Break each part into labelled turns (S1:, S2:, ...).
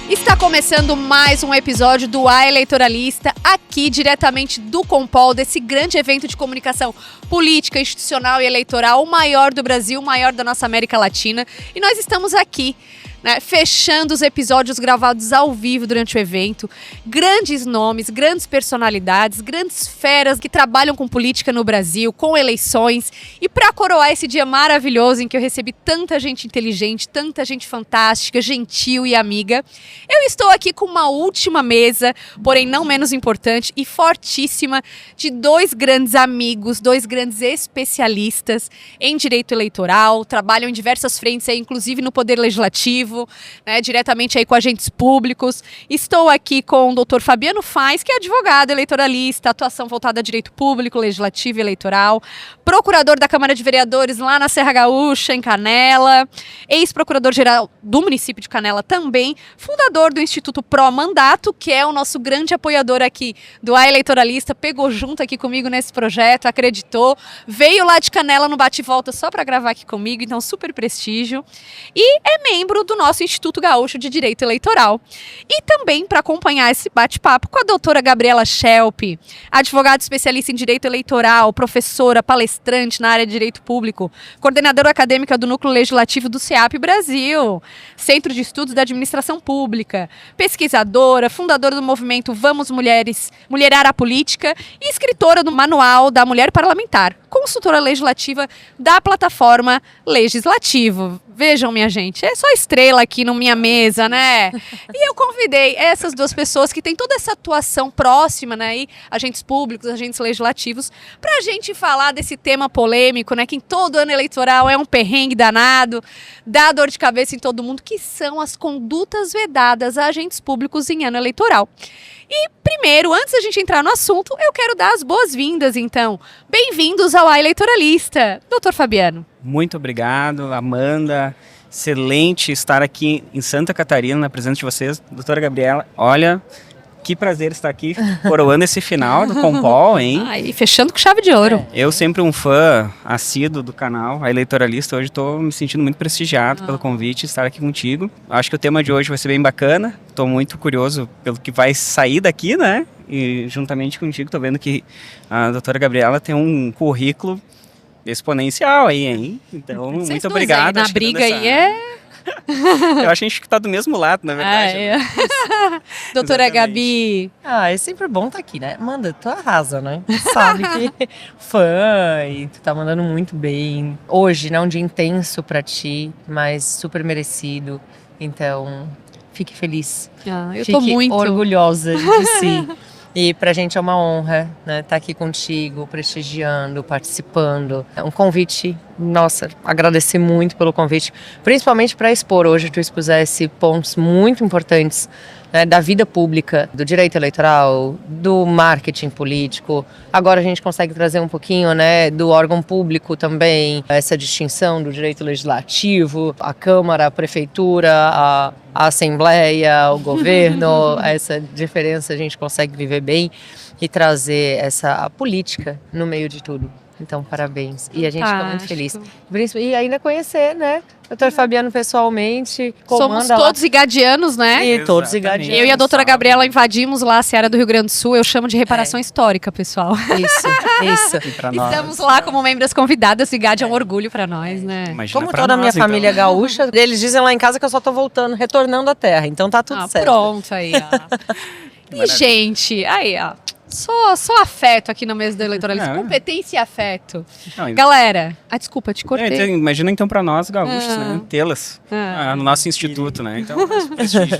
S1: Está começando mais um episódio do A Eleitoralista, aqui diretamente do Compol, desse grande evento de comunicação política, institucional e eleitoral, o maior do Brasil, o maior da nossa América Latina. E nós estamos aqui, né, fechando os episódios gravados ao vivo durante o evento. Grandes nomes, grandes personalidades, grandes feras que trabalham com política no Brasil, com eleições. E para coroar esse dia maravilhoso em que eu recebi tanta gente inteligente, tanta gente fantástica, gentil e amiga, eu estou aqui com uma última mesa, porém não menos importante e fortíssima, de dois grandes amigos, dois grandes especialistas em direito eleitoral, trabalham em diversas frentes, aí, inclusive no Poder Legislativo, né, diretamente aí com agentes públicos. Estou aqui com o Dr. Fabiano Faz, que é advogado eleitoralista, atuação voltada a direito público, legislativo e eleitoral, procurador da Câmara de Vereadores lá na Serra Gaúcha, em Canela, ex-procurador-geral do município de Canela também, fundador do Instituto Pró Mandato, que é o nosso grande apoiador aqui do A Eleitoralista, pegou junto aqui comigo nesse projeto, acreditou, veio lá de Canela no bate-volta só para gravar aqui comigo, então super prestígio, e é membro do nosso Instituto Gaúcho de Direito Eleitoral. E também para acompanhar esse bate-papo com a doutora Gabriela Schelp, advogada especialista em Direito Eleitoral, professora, palestrante na área de Direito Público, coordenadora acadêmica do Núcleo Legislativo do CEAP Brasil, Centro de Estudos da Administração Pública, pesquisadora, fundadora do movimento Vamos Mulheres, Mulherar a Política e escritora do Manual da Mulher Parlamentar, consultora legislativa da plataforma Legislativo. Vejam, minha gente, é só estrela aqui na minha mesa, né? E eu convidei essas duas pessoas que têm toda essa atuação próxima, né? E agentes públicos, agentes legislativos, pra gente falar desse tema polêmico, né? Que em todo ano eleitoral é um perrengue danado, dá dor de cabeça em todo mundo, que são as condutas vedadas a agentes públicos em ano eleitoral. E primeiro, antes da gente entrar no assunto, eu quero dar as boas-vindas, então. Bem-vindos ao A Eleitoralista, doutor Fabiano.
S2: Muito obrigado, Amanda. Excelente estar aqui em Santa Catarina, na presença de vocês. Doutora Gabriela, olha, que prazer estar aqui coroando esse final do Compol, hein?
S1: E fechando com chave de ouro.
S2: Eu sempre um fã assíduo do canal, A Eleitoralista. Hoje estou me sentindo muito prestigiado pelo convite de estar aqui contigo. Acho que o tema de hoje vai ser bem bacana. Estou muito curioso pelo que vai sair daqui, né? E juntamente contigo, estou vendo que a doutora Gabriela tem um currículo exponencial aí, hein? Então,
S1: Vocês
S2: muito obrigado.
S1: Na briga aí é...
S2: Eu acho que a gente está do mesmo lado, na verdade.
S1: Doutora
S2: Exatamente.
S1: Gabi.
S3: É sempre bom estar aqui, né? Amanda, tu arrasa, né? Tu sabe que fã e tu tá mandando muito bem. Hoje, né? Um dia intenso pra ti, mas super merecido. Então, fique feliz.
S1: Eu
S3: Fique
S1: tô muito
S3: orgulhosa de si. E pra gente é uma honra, né, estar aqui contigo, prestigiando, participando. É um convite, nossa, agradecer muito pelo convite, principalmente para expor. Hoje tu expusesse pontos muito importantes, né, da vida pública, do direito eleitoral, do marketing político. Agora a gente consegue trazer um pouquinho, né, do órgão público também, essa distinção do direito legislativo, a Câmara, a Prefeitura, a Assembleia, o governo, essa diferença a gente consegue viver bem e trazer a política no meio de tudo. Então, parabéns. E a gente fica muito feliz. E ainda conhecer, né? Doutor Fabiano pessoalmente.
S1: Somos todos igadianos, né?
S3: E todos igadianos.
S1: Eu e a doutora Gabriela invadimos lá a Seara do Rio Grande do Sul. Eu chamo de reparação histórica, pessoal.
S3: Isso.
S1: Estamos lá como membros convidadas. O IGAD é um orgulho pra nós, né?
S2: Imagina
S3: Como
S2: pra
S3: toda a minha
S2: nós, então.
S3: família gaúcha, eles dizem lá em casa que eu só tô voltando, retornando à terra. Então tá tudo certo.
S1: Pronto, aí, ó. E, gente, aí, ó. Só afeto aqui na mesa do eleitoralismo. Competência e afeto.
S2: Não,
S1: Galera, desculpa, te cortei.
S2: então, imagina então para nós gaúchos, né? Tê-las no nosso instituto, né? Então, prestígio.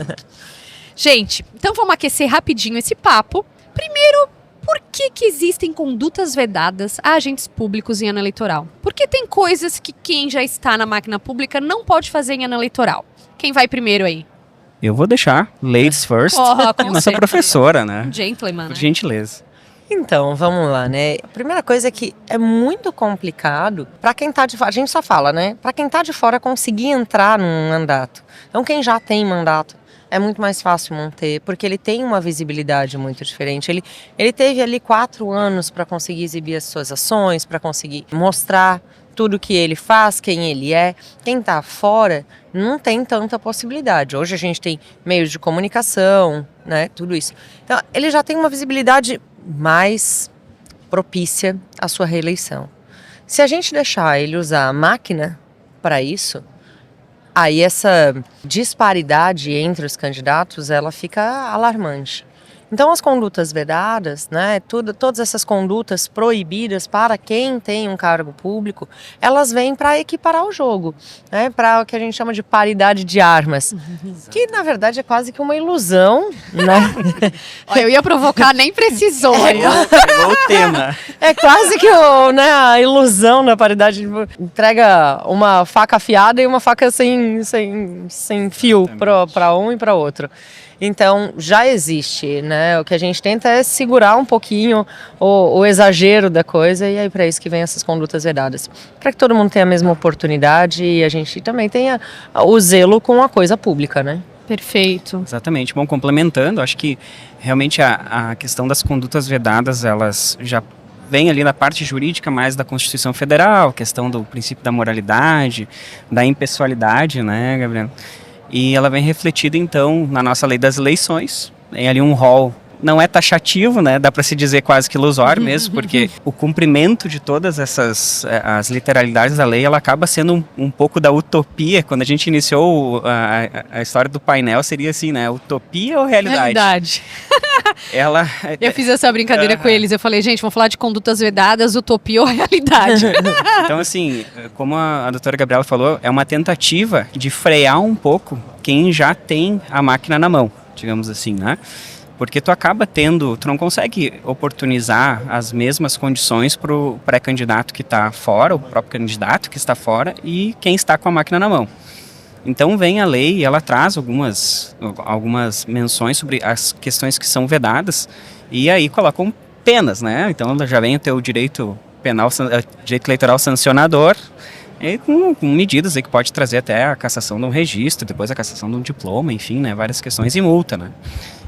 S1: Gente, então vamos aquecer rapidinho esse papo. Primeiro, por que existem condutas vedadas a agentes públicos em ano eleitoral? Porque tem coisas que quem já está na máquina pública não pode fazer em ano eleitoral. Quem vai primeiro aí?
S2: Eu vou deixar ladies first,
S1: Com
S2: nossa
S1: certeza.
S2: professora, né?
S1: Gentleman,
S2: Por
S1: né?
S2: gentileza.
S3: Então, vamos lá, né? A primeira coisa é que é muito complicado para quem tá de fora. A gente só fala, né? Para quem tá de fora conseguir entrar num mandato. Então, quem já tem mandato é muito mais fácil manter, porque ele tem uma visibilidade muito diferente. Ele teve ali 4 anos para conseguir exibir as suas ações, para conseguir mostrar tudo que ele faz, quem ele é. Quem está fora não tem tanta possibilidade. Hoje a gente tem meios de comunicação, né, tudo isso. Então, ele já tem uma visibilidade mais propícia à sua reeleição. Se a gente deixar ele usar a máquina para isso, aí essa disparidade entre os candidatos, ela fica alarmante. Então as condutas vedadas, né, todas essas condutas proibidas para quem tem um cargo público, elas vêm para equiparar o jogo, né, para o que a gente chama de paridade de armas, que na verdade é quase que uma ilusão, né?
S1: Olha, eu ia provocar, nem precisou.
S2: Pegou o tema.
S3: É quase que a ilusão da paridade, entrega uma faca afiada e uma faca sem fio para um e para outro. Então, já existe, né? O que a gente tenta é segurar um pouquinho o exagero da coisa, e aí para isso que vem essas condutas vedadas. Para que todo mundo tenha a mesma oportunidade e a gente também tenha o zelo com a coisa pública, né?
S1: Perfeito.
S2: Exatamente. Bom, complementando, acho que realmente a questão das condutas vedadas, elas já vem ali na parte jurídica mais da Constituição Federal, questão do princípio da moralidade, da impessoalidade, né, Gabriel? E ela vem refletida, então, na nossa lei das eleições. Tem ali um rol, não é taxativo, né? Dá para se dizer quase que ilusório mesmo, porque o cumprimento de todas as literalidades da lei, ela acaba sendo um pouco da utopia. Quando a gente iniciou a história do painel, seria assim, né? Utopia ou realidade?
S1: Realidade. Eu fiz essa brincadeira com eles. Eu falei, gente, vamos falar de condutas vedadas, utopia ou realidade?
S2: Então, assim, como a doutora Gabriela falou, é uma tentativa de frear um pouco quem já tem a máquina na mão, digamos assim, né? Porque tu não consegue oportunizar as mesmas condições para o pré-candidato que está fora, o próprio candidato que está fora e quem está com a máquina na mão. Então vem a lei e ela traz algumas menções sobre as questões que são vedadas e aí colocam penas, né? Então já vem o teu direito penal, direito eleitoral sancionador, e com medidas aí que pode trazer até a cassação de um registro, depois a cassação de um diploma, enfim, né? Várias questões e multa, né?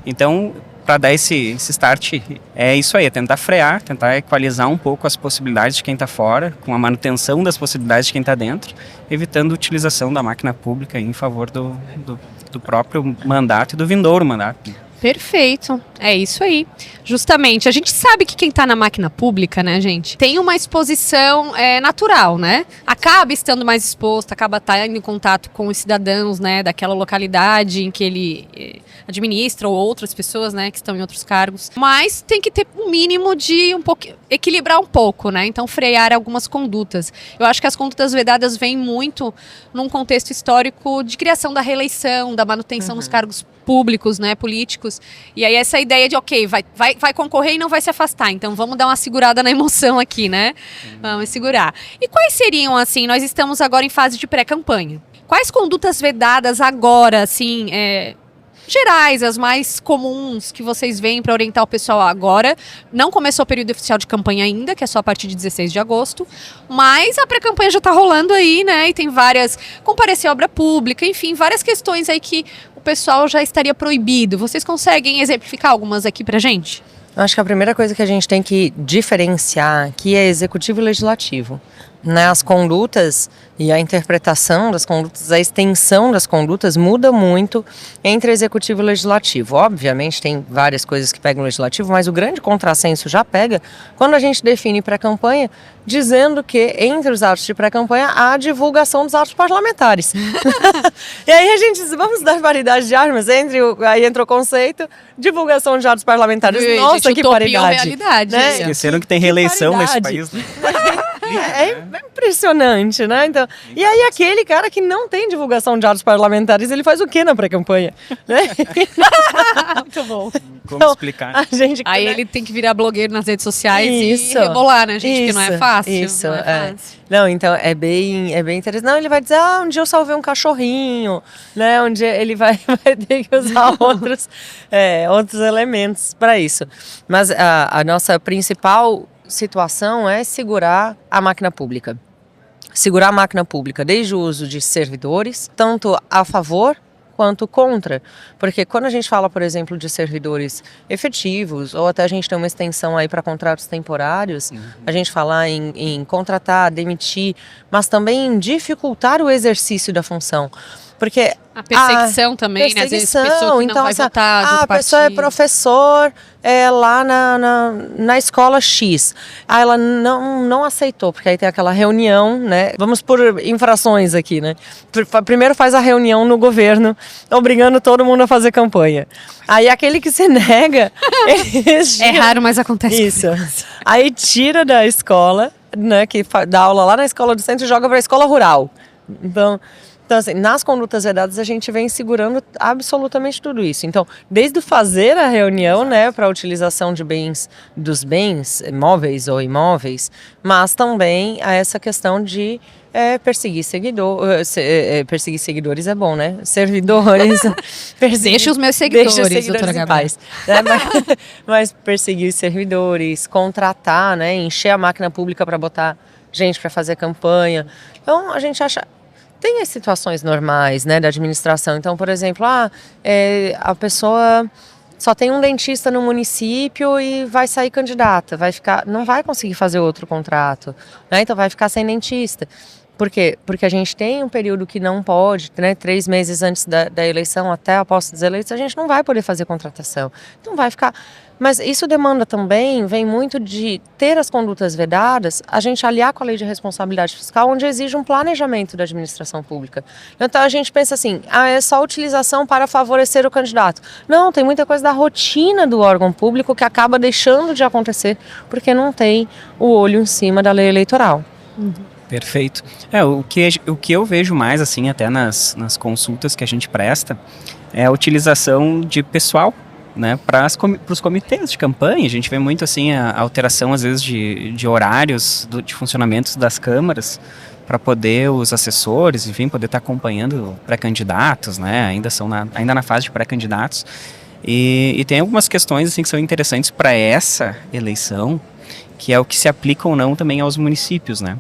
S2: Então, para dar esse start, é isso aí, é tentar frear, tentar equalizar um pouco as possibilidades de quem está fora, com a manutenção das possibilidades de quem está dentro, evitando a utilização da máquina pública em favor do próprio mandato e do vindouro mandato.
S1: Perfeito, é isso aí. Justamente, a gente sabe que quem tá na máquina pública, né, gente, tem uma exposição natural, né? Acaba estando mais exposto, acaba estando em contato com os cidadãos, né, daquela localidade em que ele administra, ou outras pessoas, né, que estão em outros cargos. Mas tem que ter um mínimo de equilibrar um pouco, né? Então, frear algumas condutas. Eu acho que as condutas vedadas vêm muito num contexto histórico de criação da reeleição, da manutenção dos cargos públicos, né, políticos, e aí essa ideia de, ok, vai concorrer e não vai se afastar, então vamos dar uma segurada na emoção aqui, né, vamos segurar. E quais seriam, assim, nós estamos agora em fase de pré-campanha, quais condutas vedadas agora, assim, gerais, as mais comuns que vocês veem para orientar o pessoal agora? Não começou o período oficial de campanha ainda, que é só a partir de 16 de agosto, mas a pré-campanha já está rolando aí, né, e tem várias, comparecer à obra pública, enfim, várias questões aí que o pessoal já estaria proibido. Vocês conseguem exemplificar algumas aqui pra gente?
S3: Eu acho que a primeira coisa que a gente tem que diferenciar aqui é executivo e legislativo. Né, as condutas e a interpretação das condutas, a extensão das condutas muda muito entre executivo e legislativo. Obviamente tem várias coisas que pegam o legislativo, mas o grande contrassenso já pega quando a gente define pré-campanha dizendo que entre os atos de pré-campanha há a divulgação dos atos parlamentares. E aí a gente diz, vamos dar paridade de armas, aí entra o conceito divulgação de atos parlamentares. Nossa, gente, que paridade.
S1: Realidade,
S3: né?
S2: Esqueceram que tem reeleição nesse país, né?
S3: É impressionante, né? Então, e aí aquele cara que não tem divulgação de atos parlamentares, ele faz o que na pré-campanha? Né?
S1: Muito bom.
S2: Como explicar?
S3: A gente,
S1: aí ele tem que virar blogueiro nas redes sociais
S3: isso,
S1: e rebolar, né, gente? Que não é fácil.
S3: Isso,
S1: não é fácil.
S3: Não, então é bem interessante. Não, ele vai dizer, um dia eu salvei um cachorrinho, né? Um dia ele vai ter que usar outros elementos para isso. Mas a nossa principal situação é segurar a máquina pública. Segurar a máquina pública desde o uso de servidores, tanto a favor quanto contra. Porque quando a gente fala, por exemplo, de servidores efetivos, ou até a gente tem uma extensão aí para contratos temporários, a gente fala em contratar, demitir, mas também em dificultar o exercício da função. Porque
S1: a perseguição também, né? Às vezes a pessoa que não
S3: então,
S1: vai
S3: assim,
S1: votar do
S3: a pessoa é professor lá na escola X. Ela não aceitou, porque aí tem aquela reunião, né? Vamos por infrações aqui, né? Primeiro faz a reunião no governo, obrigando todo mundo a fazer campanha. Aí aquele que se nega...
S1: É raro, mas acontece.
S3: Isso. Aí tira da escola, né? Que dá aula lá na escola do centro e joga para a escola rural. Então, assim, nas condutas vedadas a gente vem segurando absolutamente tudo isso. Então, desde fazer a reunião, né, para a utilização dos bens móveis ou imóveis, mas também a essa questão de perseguir seguidores é bom, né? Servidores.
S1: Deixa os meus seguidores,
S3: doutora Gabi. Mas perseguir servidores, contratar, né, encher a máquina pública para botar gente para fazer campanha. Então, a gente acha... Tem as situações normais, né, da administração. Então, por exemplo, a pessoa só tem um dentista no município e vai sair candidata, não vai conseguir fazer outro contrato, né, então vai ficar sem dentista. Por quê? Porque a gente tem um período que não pode, né, 3 meses antes da eleição até a posse dos eleitos, a gente não vai poder fazer contratação. Então vai ficar... Mas isso demanda também, vem muito de ter as condutas vedadas, a gente aliar com a lei de responsabilidade fiscal, onde exige um planejamento da administração pública. Então a gente pensa assim, é só utilização para favorecer o candidato. Não, tem muita coisa da rotina do órgão público que acaba deixando de acontecer, porque não tem o olho em cima da lei eleitoral.
S2: Perfeito. O que eu vejo mais, assim, até nas consultas que a gente presta, é a utilização de pessoal, né, para os comitês de campanha. A gente vê muito assim a alteração às vezes de horários de funcionamento das câmaras para poder os assessores, enfim, poder estar acompanhando pré-candidatos, né, ainda na fase de pré-candidatos. E tem algumas questões assim que são interessantes para essa eleição, que é o que se aplica ou não também aos municípios, né?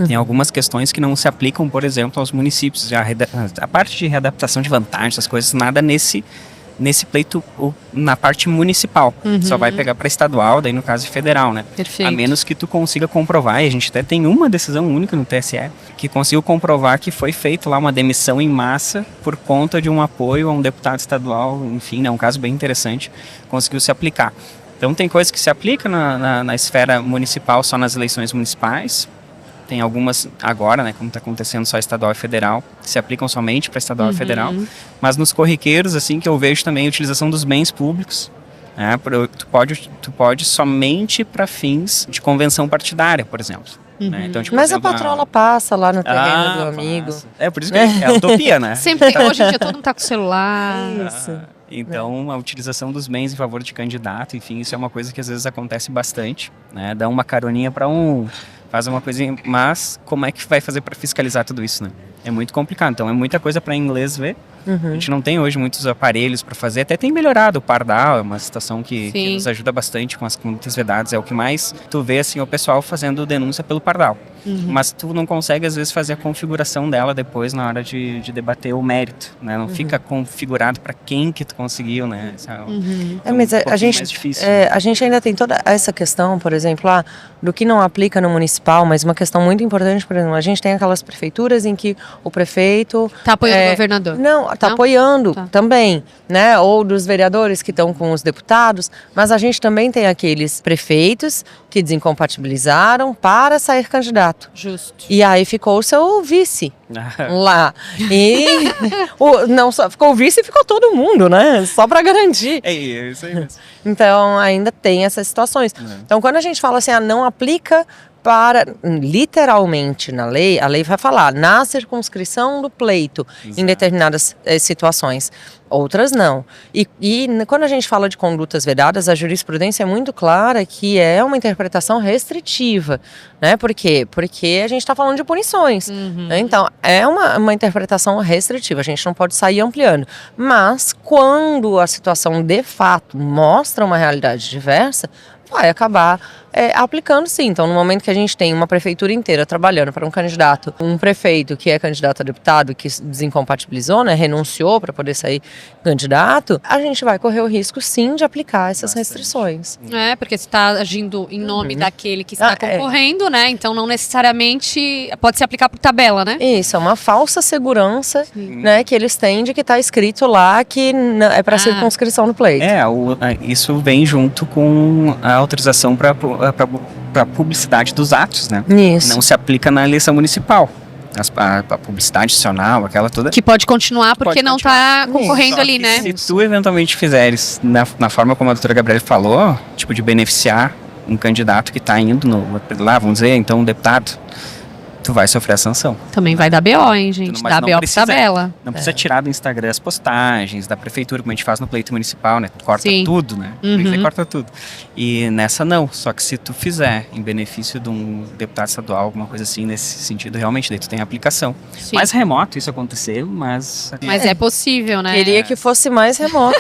S2: Tem algumas questões que não se aplicam, por exemplo, aos municípios. A parte de readaptação de vantagens, essas coisas, nada nesse pleito na parte municipal. Só vai pegar para estadual, daí no caso federal, né?
S1: Perfeito.
S2: A menos que tu consiga comprovar, e a gente até tem uma decisão única no TSE, que conseguiu comprovar que foi feito lá uma demissão em massa por conta de um apoio a um deputado estadual, enfim, é um caso bem interessante, conseguiu se aplicar. Então tem coisas que se aplicam na esfera municipal só nas eleições municipais. Tem algumas agora, né, como está acontecendo só estadual e federal, que se aplicam somente para estadual e federal. Mas nos corriqueiros, assim, que eu vejo também a utilização dos bens públicos. Né, tu pode somente para fins de convenção partidária, por exemplo. Né? Então, tipo,
S3: mas
S2: por exemplo,
S3: a patrola passa lá no terreno do amigo.
S2: Passa. Por isso que é utopia, né?
S1: Sempre tem, hoje em dia todo mundo tá com celular.
S3: Isso.
S2: Então, a utilização dos bens em favor de candidato, enfim, isso é uma coisa que às vezes acontece bastante, né? Dá uma caroninha para faz uma coisinha, mas como é que vai fazer para fiscalizar tudo isso, né? É muito complicado, então é muita coisa para inglês ver. A gente não tem hoje muitos aparelhos para fazer, até tem melhorado o Pardal, é uma situação que nos ajuda bastante com as condutas vedadas, é o que mais tu vê, assim, o pessoal fazendo denúncia pelo Pardal. Mas tu não consegue, às vezes, fazer a configuração dela depois na hora de debater o mérito, né? Não fica configurado para quem que tu conseguiu, né?
S3: Mas a gente,
S2: mais difícil.
S3: A gente ainda tem toda essa questão, por exemplo, do que não aplica no municipal, mas uma questão muito importante, por exemplo, a gente tem aquelas prefeituras em que o prefeito...
S1: Tá apoiando o governador.
S3: Não, tá apoiando também, né? Ou dos vereadores que estão com os deputados, mas a gente também tem aqueles prefeitos que desincompatibilizaram para sair candidato.
S1: Justo.
S3: E aí ficou o seu vice lá. E não só ficou o vice, ficou todo mundo, né? Só para garantir.
S2: É isso aí mesmo.
S3: Então ainda tem essas situações. Então quando a gente fala assim, não aplica para, literalmente na lei, a lei vai falar na circunscrição do pleito, em determinadas situações, outras não. E quando a gente fala de condutas vedadas, a jurisprudência é muito clara que é uma interpretação restritiva, né? Por quê? Porque a gente está falando de punições, né? Então é uma interpretação restritiva, a gente não pode sair ampliando. Mas quando a situação de fato mostra uma realidade diversa, vai acabar aplicando sim. Então, no momento que a gente tem uma prefeitura inteira trabalhando para um candidato, um prefeito que é candidato a deputado que desincompatibilizou, né, renunciou para poder sair candidato, a gente vai correr o risco sim de aplicar essas restrições.
S1: Porque você está agindo em nome daquele que está concorrendo, né? Então não necessariamente pode se aplicar por tabela, né?
S3: Isso, é uma falsa segurança, né, que eles têm de que está escrito lá que é para circunscrição no pleito.
S2: Isso vem junto com a autorização para publicidade dos atos, né?
S3: Isso.
S2: Não se aplica na eleição municipal. A publicidade institucional, aquela toda.
S1: Que pode continuar porque não está concorrendo ali, né?
S2: Se tu eventualmente fizeres na forma como a doutora Gabriela falou, tipo de beneficiar um candidato que está indo lá, vamos dizer, então um deputado, tu vai sofrer a sanção.
S1: Também vai dar BO, hein, gente? Dá BO por tabela.
S2: Não precisa tirar do Instagram as postagens, da prefeitura, como a gente faz no pleito municipal, né? Corta tudo, né? Corta tudo. E nessa não. Só que se tu fizer em benefício de um deputado estadual, alguma coisa assim, nesse sentido, realmente, daí tu tem aplicação.
S1: Sim.
S2: Mais remoto isso acontecer, mas...
S1: Mas é possível, né?
S3: Queria que fosse mais remoto.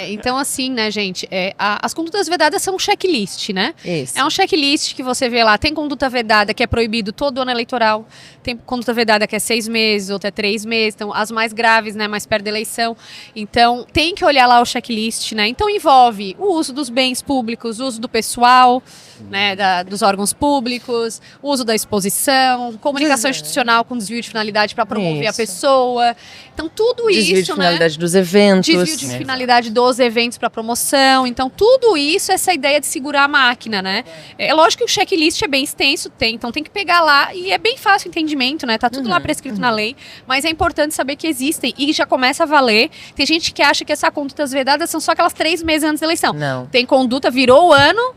S1: Então, assim, né, gente? As condutas vedadas são um checklist, né?
S3: Isso.
S1: É um checklist que você vê lá. Tem conduta vedada que é proibido todo ano eleitoral. Tem conduta vedada que é 6 meses, outra é 3 meses. Então, as mais graves, né, mais perto da eleição. Então, tem que olhar lá o checklist, né? Então, envolve o uso dos bens públicos, o uso do pessoal, né, dos órgãos públicos, o uso da exposição, comunicação institucional com desvio de finalidade para promover a pessoa. Então, tudo isso,
S3: desvio de finalidade dos eventos.
S1: Desvio de finalidade dos eventos para promoção. Então, tudo isso, essa ideia de segurar a máquina, né? É lógico que o checklist é bem extenso, então tem que pegar lá e é bem fácil o entendimento, né? Tá tudo lá prescrito na lei, mas é importante saber que existem e já começa a valer. Tem gente que acha que essas condutas vedadas são só aquelas 3 meses antes da eleição.
S3: Não.
S1: Tem conduta, virou o ano.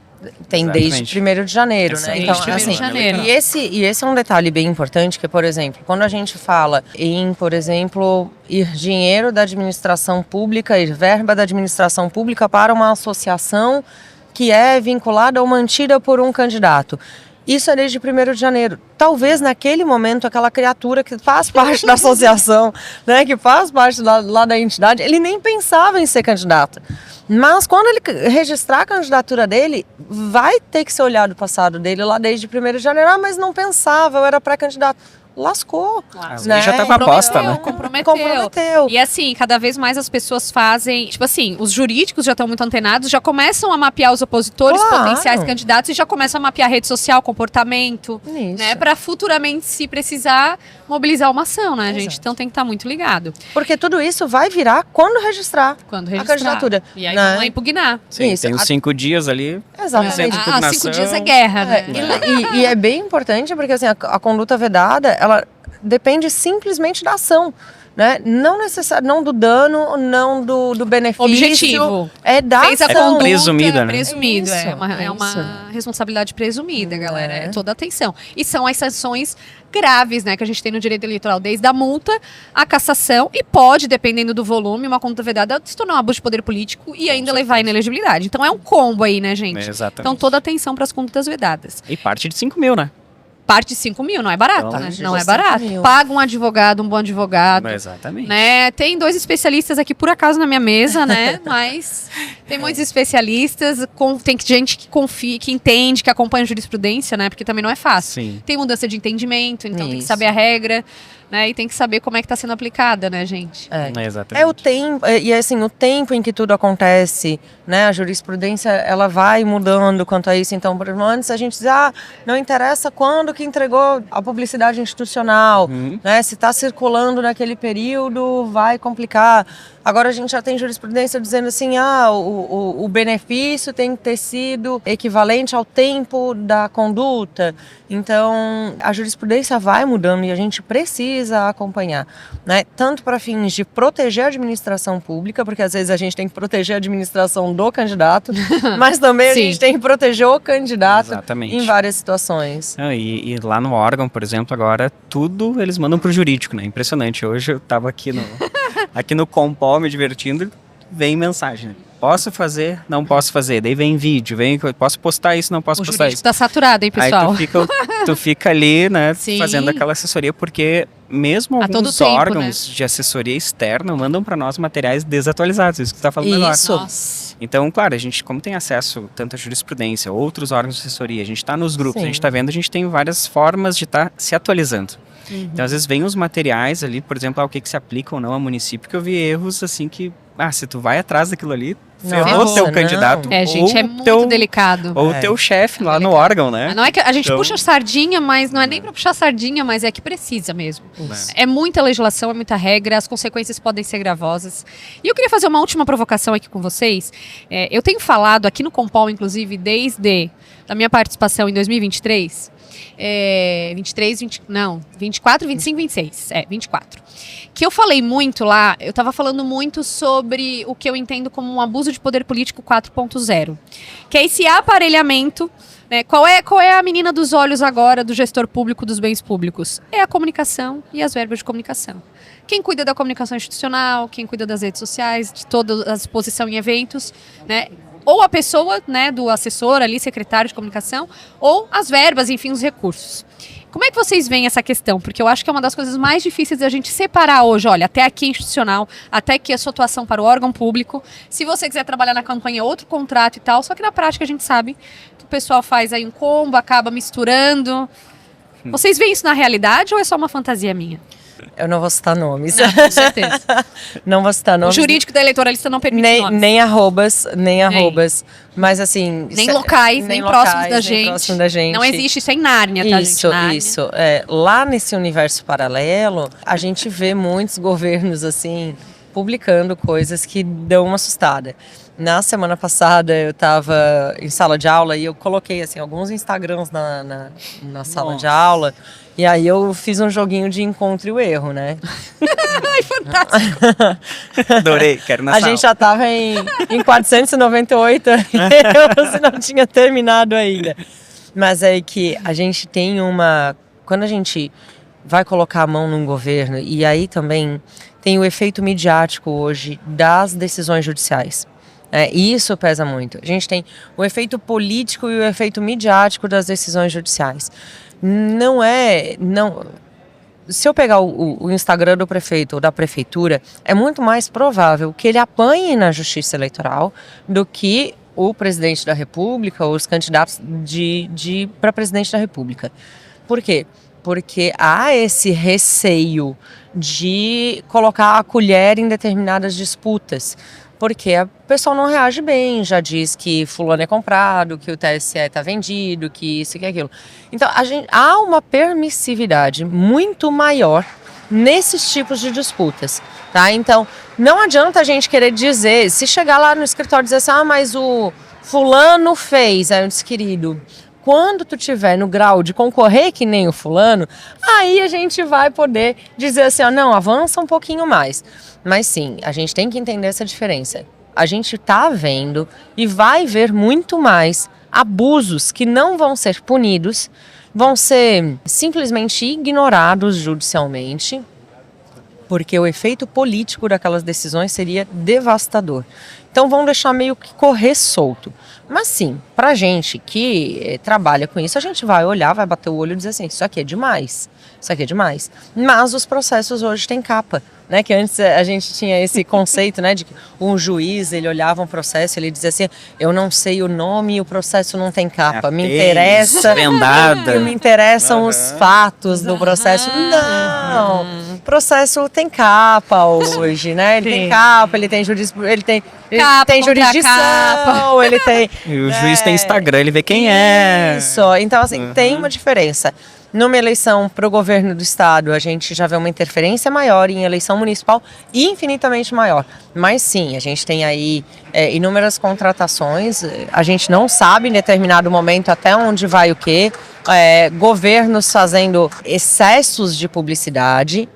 S3: Tem desde 1º de janeiro, né? Então,
S1: desde 1º de janeiro.
S3: E esse é um detalhe bem importante, que, por exemplo, quando a gente fala em, por exemplo, ir dinheiro da administração pública, ir verba da administração pública para uma associação que é vinculada ou mantida por um candidato. Isso é desde 1º de janeiro. Talvez naquele momento aquela criatura que faz parte da associação, né, que faz parte lá da entidade, ele nem pensava em ser candidato. Mas quando ele registrar a candidatura dele, vai ter que ser olhado o passado dele lá desde 1º de janeiro. Mas não pensava, eu era pré-candidato. Lascou.
S2: Né? Já estava aposta, né?
S1: Comprometeu. E assim, cada vez mais as pessoas fazem... Tipo assim, os jurídicos já estão muito antenados, já começam a mapear os opositores, potenciais candidatos, e já começam a mapear a rede social, comportamento, né? Para futuramente, se precisar, mobilizar uma ação, né, gente? Então tem que estar muito ligado.
S3: Porque tudo isso vai virar quando registrar a candidatura.
S1: E aí vão impugnar.
S2: Sim, tem os 5 dias ali.
S3: Exatamente.
S1: 5 dias é guerra, né?
S3: E é bem importante porque assim, a conduta vedada, ela depende simplesmente da ação, né? Não necessário, não do dano, não do benefício.
S1: Objetivo.
S3: É da
S1: Fez a
S3: ação.
S1: conduta,
S2: presumida, né?
S1: Presumido,
S3: Isso,
S1: é uma responsabilidade presumida, galera. É toda atenção. E são as sanções graves, né, que a gente tem no direito eleitoral, desde a multa, a cassação e pode, dependendo do volume, uma conduta vedada se tornar um abuso de poder político e ainda levar à inelegibilidade. Então é um combo aí, né, gente?
S2: Exatamente.
S1: Então toda atenção para as condutas vedadas.
S2: E parte de 5 mil, né?
S1: Parte de 5 mil, não é barato,
S2: Então,
S1: né? Não é barato. Paga um advogado, um bom advogado.
S2: Exatamente.
S1: Né? Tem 2 especialistas aqui, por acaso, na minha mesa, né? Mas tem muitos especialistas, tem gente que confia, que entende, que acompanha a jurisprudência, né? Porque também não é fácil.
S2: Sim.
S1: Tem mudança de entendimento, então tem que saber a regra, né? E tem que saber como é que está sendo aplicada, né, gente?
S2: Exatamente.
S3: É o tempo, e assim, o tempo em que tudo acontece, né? A jurisprudência, ela vai mudando quanto a isso. Então, por exemplo, antes a gente dizia, não interessa quando que entregou a publicidade institucional, né? Se está circulando naquele período, vai complicar. Agora a gente já tem jurisprudência dizendo assim, o benefício tem que ter sido equivalente ao tempo da conduta. Então, a jurisprudência vai mudando e a gente precisa acompanhar, né? Tanto para fins de proteger a administração pública, porque às vezes a gente tem que proteger a administração do candidato, mas também a gente tem que proteger o candidato em várias situações.
S2: E lá no órgão, por exemplo, agora tudo eles mandam pro jurídico, né? Impressionante. Hoje eu tava aqui no Compol me divertindo, vem mensagem, né? Posso fazer, não posso fazer. Daí vem vídeo, posso postar isso, não posso postar isso.
S1: O jurídico tá saturado, hein, pessoal?
S2: Aí tu fica o tu fica ali, né,
S1: Sim.
S2: fazendo aquela assessoria, porque mesmo
S1: A todo
S2: alguns
S1: tempo,
S2: órgãos de assessoria externa mandam para nós materiais desatualizados, isso que tu tá falando agora.
S3: Isso.
S1: Nossa.
S2: Então, claro, a gente, como tem acesso tanto à jurisprudência, outros órgãos de assessoria, a gente está nos grupos,
S3: Sim.
S2: a gente está vendo, a gente tem várias formas de estar se atualizando. Então, às vezes, vem os materiais ali, por exemplo, o que se aplica ou não ao município, que eu vi erros, assim, que, se tu vai atrás daquilo ali, ferrou
S3: Nossa,
S2: teu
S3: não.
S2: candidato.
S1: Gente,
S2: ou
S1: é muito
S2: teu,
S1: delicado.
S2: Ou
S3: É.
S2: teu chefe lá no
S1: delicado.
S2: órgão, né?
S1: Não é que a gente
S2: Então-
S1: puxa sardinha, mas não é nem pra puxar sardinha, mas é que precisa mesmo.
S3: Isso.
S1: É muita legislação, é muita regra, as consequências podem ser gravosas. E eu queria fazer uma última provocação aqui com vocês. Eu tenho falado aqui no Compol, inclusive, desde a minha participação em 2023, 24, 25, 26. 24. Que eu falei muito lá, eu tava falando muito sobre o que eu entendo como um abuso de poder político 4.0. Que é esse aparelhamento, né? Qual é a menina dos olhos agora do gestor público dos bens públicos? É a comunicação e as verbas de comunicação. Quem cuida da comunicação institucional, quem cuida das redes sociais, de toda a exposição em eventos, né? Ou a pessoa, né, do assessor ali, secretário de comunicação, ou as verbas, enfim, os recursos. Como é que vocês veem essa questão? Porque eu acho que é uma das coisas mais difíceis da gente separar hoje. Olha, até aqui é institucional, até aqui a sua atuação para o órgão público. Se você quiser trabalhar na campanha, outro contrato e tal. Só que na prática a gente sabe que o pessoal faz aí um combo, acaba misturando. Vocês veem isso na realidade ou é só uma fantasia minha?
S3: Eu não vou citar nomes.
S1: Com certeza.
S3: Não vou citar
S1: O
S3: nomes.
S1: jurídico da eleitoralista não permite nomes.
S3: Nem arrobas. Mas assim...
S1: Nem locais, nem próximos da
S3: nem
S1: gente.
S3: próximo da gente.
S1: Não existe isso, é em Nárnia, tá,
S3: Isso,
S1: gente? Nárnia.
S3: isso. Lá nesse universo paralelo, a gente vê muitos governos, assim, publicando coisas que dão uma assustada. Na semana passada, eu estava em sala de aula e eu coloquei, assim, alguns Instagrams na sala de aula. E aí eu fiz um joguinho de encontro e o erro, né?
S1: Ai, fantástico.
S2: Adorei, quero na
S3: A
S2: sala.
S3: gente já estava em 498 erros e não tinha terminado ainda. Mas é que a gente tem quando a gente vai colocar a mão num governo, e aí também tem o efeito midiático hoje das decisões judiciais. E isso pesa muito. A gente tem o efeito político e o efeito midiático das decisões judiciais. Se eu pegar o Instagram do prefeito ou da prefeitura, é muito mais provável que ele apanhe na justiça eleitoral do que o presidente da República ou os candidatos para presidente da República. Por quê? Porque há esse receio de colocar a colher em determinadas disputas. Porque o pessoal não reage bem, já diz que fulano é comprado, que o TSE está vendido, que isso e que aquilo. Então, há uma permissividade muito maior nesses tipos de disputas, tá? Então, não adianta a gente querer dizer, se chegar lá no escritório e dizer assim, mas o fulano fez, aí eu disse, querido, quando tu tiver no grau de concorrer que nem o fulano, aí a gente vai poder dizer assim, não, avança um pouquinho mais. Mas sim, a gente tem que entender essa diferença. A gente está vendo e vai ver muito mais abusos que não vão ser punidos, vão ser simplesmente ignorados judicialmente, porque o efeito político daquelas decisões seria devastador. Então vão deixar meio que correr solto. Mas sim, pra gente que trabalha com isso, a gente vai olhar, vai bater o olho e dizer assim, isso aqui é demais, isso aqui é demais. Mas os processos hoje têm capa, né? Que antes a gente tinha esse conceito, né, de que um juiz, ele olhava um processo, ele dizia assim, eu não sei o nome e o processo não tem capa, me interessa, me interessam os fatos do processo. Não, o processo tem capa hoje, né? Ele tem capa, ele tem jurisdição, ele tem...
S2: E o juiz tem Instagram, ele vê quem é.
S3: Isso, então assim, tem uma diferença. Numa eleição para o governo do estado, a gente já vê uma interferência maior, em eleição municipal infinitamente maior. Mas sim, a gente tem aí inúmeras contratações, a gente não sabe em determinado momento até onde vai o quê, governos fazendo excessos de publicidade.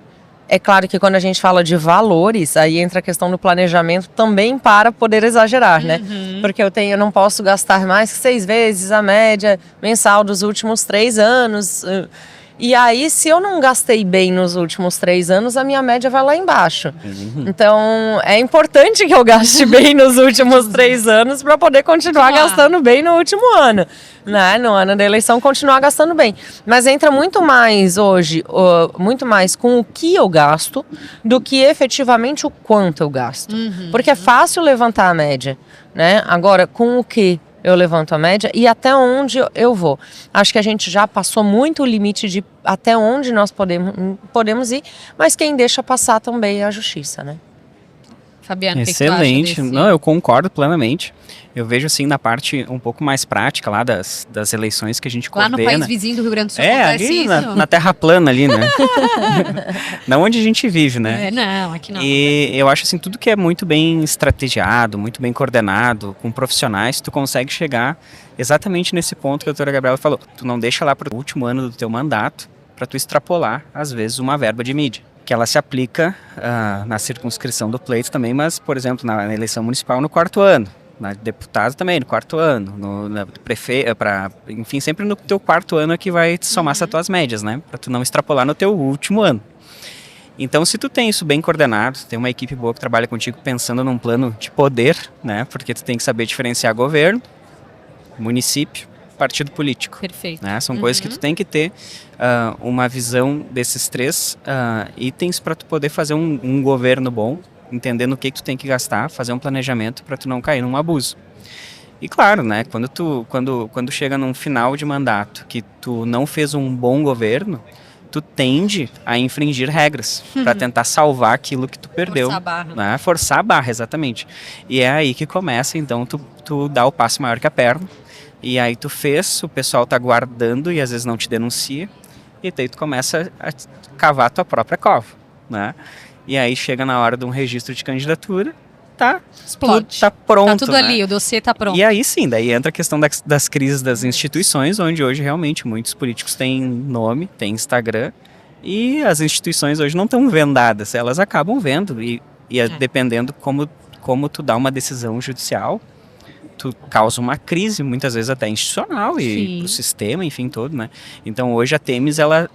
S3: É claro que quando a gente fala de valores, aí entra a questão do planejamento também para poder exagerar, né? Porque eu não posso gastar mais que 6 vezes a média mensal dos últimos 3 anos. E aí, se eu não gastei bem nos últimos 3 anos, a minha média vai lá embaixo. Então, é importante que eu gaste bem nos últimos 3 anos para poder continuar gastando bem no último ano. Né? No ano da eleição, continuar gastando bem. Mas entra muito mais hoje, muito mais com o que eu gasto do que efetivamente o quanto eu gasto. Porque é fácil levantar a média, né? Agora, com o que eu levanto a média e até onde eu vou. Acho que a gente já passou muito o limite de até onde nós podemos ir, mas quem deixa passar também é a justiça, né?
S1: Fabiano,
S2: excelente.
S1: O que tu acha
S2: Não, eu concordo plenamente. Eu vejo assim na parte um pouco mais prática lá das eleições que a gente coordena.
S1: Lá no país vizinho do Rio Grande do Sul
S2: acontece ali isso? Na terra plana ali, né? Na onde a gente vive, né?
S1: Não, aqui não.
S2: E eu acho assim, tudo que é muito bem estrategiado, muito bem coordenado, com profissionais, tu consegue chegar exatamente nesse ponto que a doutora Gabriela falou. Tu não deixa lá para o último ano do teu mandato para tu extrapolar, às vezes, uma verba de mídia. Que ela se aplica na circunscrição do pleito também, mas, por exemplo, na eleição municipal no 4º ano. Na deputado também, no 4º ano, na prefeito, enfim, sempre no teu 4º ano é que vai te somar essas tuas médias, né? Para tu não extrapolar no teu último ano. Então, se tu tem isso bem coordenado, tem uma equipe boa que trabalha contigo pensando num plano de poder, né? Porque tu tem que saber diferenciar governo, município, partido político.
S1: Perfeito.
S2: Né? São coisas que tu tem que ter uma visão desses 3 itens para tu poder fazer um governo bom, entendendo o que tu tem que gastar, fazer um planejamento para tu não cair num abuso. E claro, né, quando chega num final de mandato que tu não fez um bom governo, tu tende a infringir regras para tentar salvar aquilo que tu perdeu.
S1: Forçar a barra.
S2: Né? Forçar a barra, exatamente. E é aí que começa, então, tu dá o passo maior que a perna, e aí tu fez, o pessoal tá guardando e às vezes não te denuncia, e daí tu começa a cavar a tua própria cova, né? E aí chega na hora de um registro de candidatura,
S1: explode.
S2: Tudo tá pronto,
S1: tá tudo
S2: né?
S1: ali, o dossiê tá pronto.
S2: E aí sim, daí entra a questão das crises das instituições, onde hoje realmente muitos políticos têm nome, têm Instagram, e as instituições hoje não estão vendadas, elas acabam vendo, e dependendo como tu dá uma decisão judicial, tu causa uma crise, muitas vezes até institucional e pro sistema, enfim, todo, né? Então hoje a Themis, ela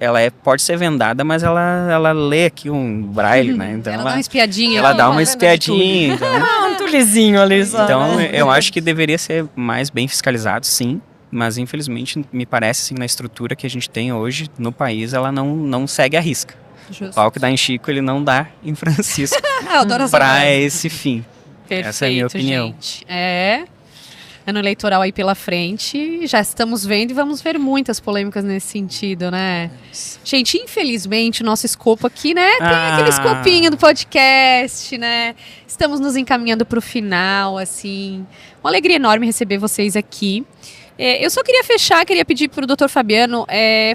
S2: pode ser vendada, mas ela lê aqui um braille, né? Então
S1: ela dá uma espiadinha.
S2: Ela dá uma espiadinha. Então,
S3: um tulizinho ali só.
S2: Então eu acho que deveria ser mais bem fiscalizado, sim. Mas infelizmente me parece assim, na estrutura que a gente tem hoje no país, ela não segue a risca. Justo. O pau que dá em Chico, ele não dá em Francisco para esse fim.
S1: Perfeito,
S2: essa é a minha opinião.
S1: Gente. Ano eleitoral aí pela frente, já estamos vendo e vamos ver muitas polêmicas nesse sentido, né? Gente, infelizmente o nosso escopo aqui, né, tem aquele escopinho do podcast, né? Estamos nos encaminhando para o final, assim, uma alegria enorme receber vocês aqui. Eu só queria queria pedir para o Dr. Fabiano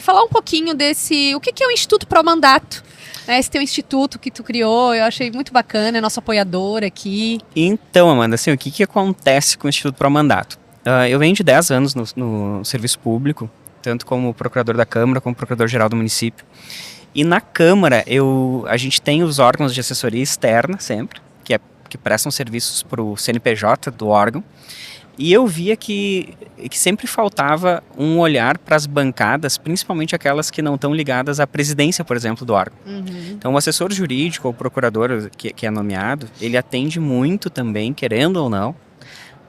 S1: falar um pouquinho o que é o Instituto Pró-Mandato. Esse teu instituto que tu criou, eu achei muito bacana, é nosso apoiador aqui.
S2: Então, Amanda, assim, o que acontece com o Instituto Pró-Mandato? Eu venho de 10 anos no serviço público, tanto como procurador da Câmara, como procurador-geral do município. E na Câmara, a gente tem os órgãos de assessoria externa, sempre, que prestam serviços para o CNPJ do órgão. E eu via que sempre faltava um olhar para as bancadas, principalmente aquelas que não estão ligadas à presidência, por exemplo, do órgão. Então, o assessor jurídico ou procurador que é nomeado, ele atende muito também, querendo ou não,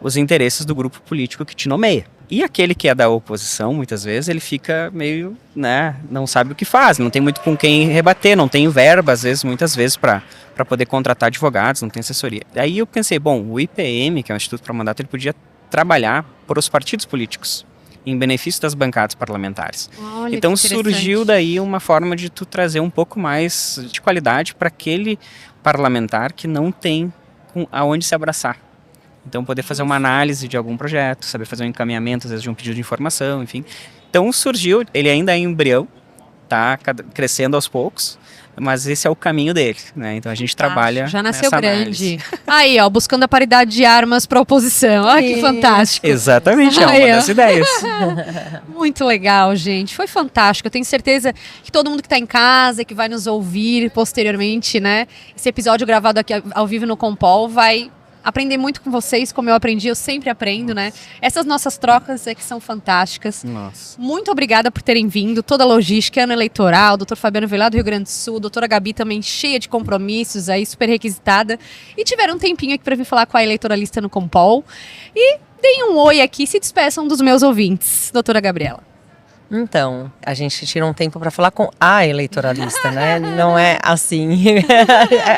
S2: os interesses do grupo político que te nomeia. E aquele que é da oposição, muitas vezes, ele fica meio, né, não sabe o que faz, não tem muito com quem rebater, não tem verba, muitas vezes, para poder contratar advogados, não tem assessoria. Aí eu pensei, bom, o IPM, que é o Instituto Pró-Mandato, ele podia trabalhar por os partidos políticos, em benefício das bancadas parlamentares.
S1: Olha,
S2: então surgiu daí uma forma de tu trazer um pouco mais de qualidade para aquele parlamentar que não tem aonde se abraçar. Então poder fazer uma análise de algum projeto, saber fazer um encaminhamento, às vezes de um pedido de informação, enfim. Então surgiu, ele ainda é embrião, tá crescendo aos poucos, mas esse é o caminho dele, né? Então a gente trabalha
S1: já nasceu
S2: nessa
S1: grande. Aí, ó, buscando a paridade de armas para a oposição. Olha que fantástico.
S2: Exatamente, é uma das ideias.
S1: Muito legal, gente. Foi fantástico. Eu tenho certeza que todo mundo que está em casa, que vai nos ouvir posteriormente, né? Esse episódio gravado aqui ao vivo no Compol vai aprender muito com vocês, como eu aprendi, eu sempre aprendo, né? Essas nossas trocas é que são fantásticas.
S2: Nossa.
S1: Muito obrigada por terem vindo, toda a logística, ano eleitoral, doutor Fabiano veio lá do Rio Grande do Sul, doutora Gabi também cheia de compromissos, aí super requisitada, e tiveram um tempinho aqui para vir falar com a eleitoralista no Compol. E deem um oi aqui, se despeçam dos meus ouvintes, doutora Gabriela.
S3: Então, a gente tira um tempo para falar com a eleitoralista, né? Não é assim.
S1: Não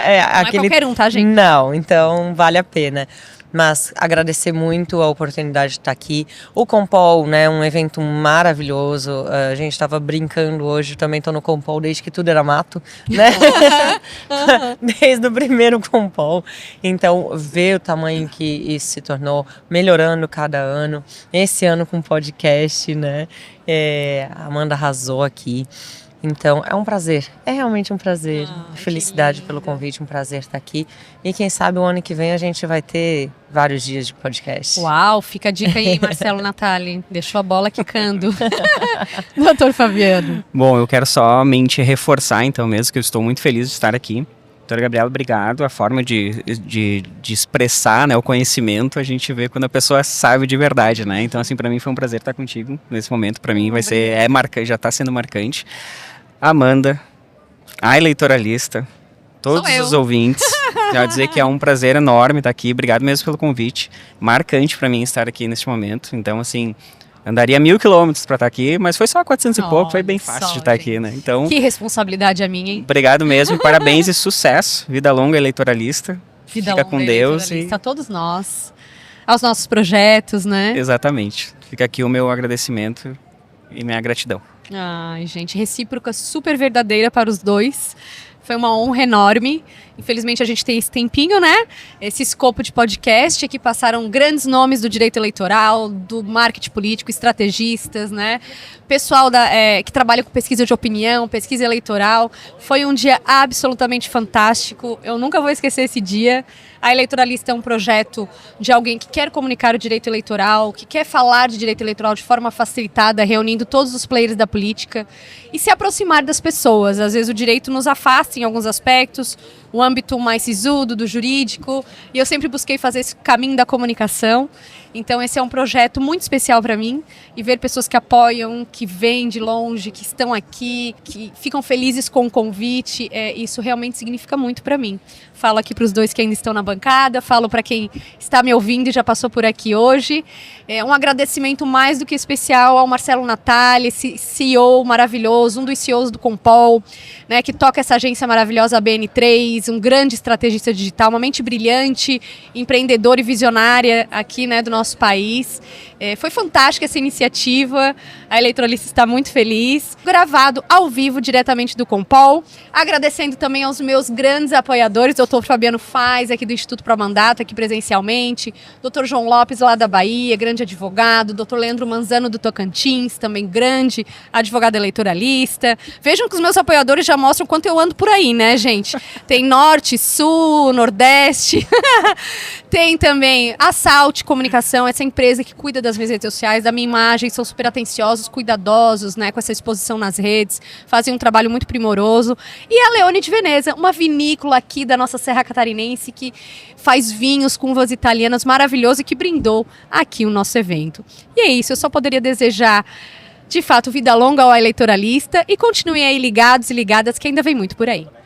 S1: é qualquer um, tá, gente?
S3: Não, então vale a pena. Mas agradecer muito a oportunidade de estar aqui. O Compol, né, um evento maravilhoso. A gente estava brincando hoje, também estou no Compol desde que tudo era mato, né? Desde o primeiro Compol. Então, ver o tamanho que isso se tornou, melhorando cada ano. Esse ano com podcast, né? A Amanda arrasou aqui. Então, é um prazer, é realmente um prazer. Felicidade pelo convite, um prazer estar aqui. E quem sabe o ano que vem a gente vai ter vários dias de podcast.
S1: Uau, fica a dica aí, Marcelo Natali. Deixou a bola quicando. Doutor Fabiano.
S2: Bom, eu quero somente reforçar, então, mesmo que eu estou muito feliz de estar aqui. Doutora Gabriela, obrigado. A forma de expressar, né, o conhecimento, a gente vê quando a pessoa sabe de verdade, né? Então, assim, para mim foi um prazer estar contigo nesse momento. Para mim vai ser, marcante, já está sendo marcante. Amanda, a eleitoralista, todos os ouvintes, quero dizer que é um prazer enorme estar aqui. Obrigado mesmo pelo convite. Marcante para mim estar aqui neste momento. Então, assim, andaria 1.000 quilômetros para estar aqui, mas foi só 400 e pouco, foi bem fácil de estar aqui, né? Então,
S1: que responsabilidade a minha, hein?
S2: Obrigado mesmo, parabéns e sucesso. Vida longa, eleitoralista.
S1: Vida
S2: Fica
S1: longa,
S2: com Deus.
S1: A todos nós, aos nossos projetos, né?
S2: Exatamente. Fica aqui o meu agradecimento e minha gratidão.
S1: Ai, gente, recíproca super verdadeira para os dois. Foi uma honra enorme. Infelizmente a gente tem esse tempinho, né? Esse escopo de podcast. Aqui passaram grandes nomes do direito eleitoral, do marketing político, estrategistas, né? Pessoal que trabalha com pesquisa de opinião, pesquisa eleitoral. Foi um dia absolutamente fantástico. Eu nunca vou esquecer esse dia. A Eleitoralista é um projeto de alguém que quer comunicar o direito eleitoral, que quer falar de direito eleitoral de forma facilitada, reunindo todos os players da política e se aproximar das pessoas. Às vezes o direito nos afasta em alguns aspectos, o âmbito mais sisudo, do jurídico, e eu sempre busquei fazer esse caminho da comunicação. Então esse é um projeto muito especial para mim, e ver pessoas que apoiam, que vêm de longe, que estão aqui, que ficam felizes com o convite, isso realmente significa muito para mim. Falo aqui para os dois que ainda estão na bancada, falo para quem está me ouvindo e já passou por aqui hoje. Um agradecimento mais do que especial ao Marcelo Natali, esse CEO maravilhoso, um dos CEOs do Compol, né, que toca essa agência maravilhosa, a BN3, um grande estrategista digital, uma mente brilhante, empreendedora e visionária aqui, né, do nosso país. Foi fantástica essa iniciativa, a Eleitoralista está muito feliz. Gravado ao vivo, diretamente do Compol. Agradecendo também aos meus grandes apoiadores, doutor Fabiano Faz, aqui do Instituto Pro Mandato, aqui presencialmente, doutor João Lopes, lá da Bahia, grande advogado, doutor Leandro Manzano, do Tocantins, também grande advogado eleitoralista. Vejam que os meus apoiadores já mostram quanto eu ando por aí, né, gente? Tem Norte, Sul, Nordeste, tem também a Salt Comunicação, essa empresa que cuida das minhas redes sociais, da minha imagem, são super atenciosos, cuidadosos, né, com essa exposição nas redes, fazem um trabalho muito primoroso. E a Leone de Veneza, uma vinícola aqui da nossa Serra Catarinense que faz vinhos com uvas italianas maravilhoso e que brindou aqui o nosso evento. E é isso, eu só poderia desejar, de fato, vida longa ao Eleitoralista e continuem aí ligados e ligadas que ainda vem muito por aí.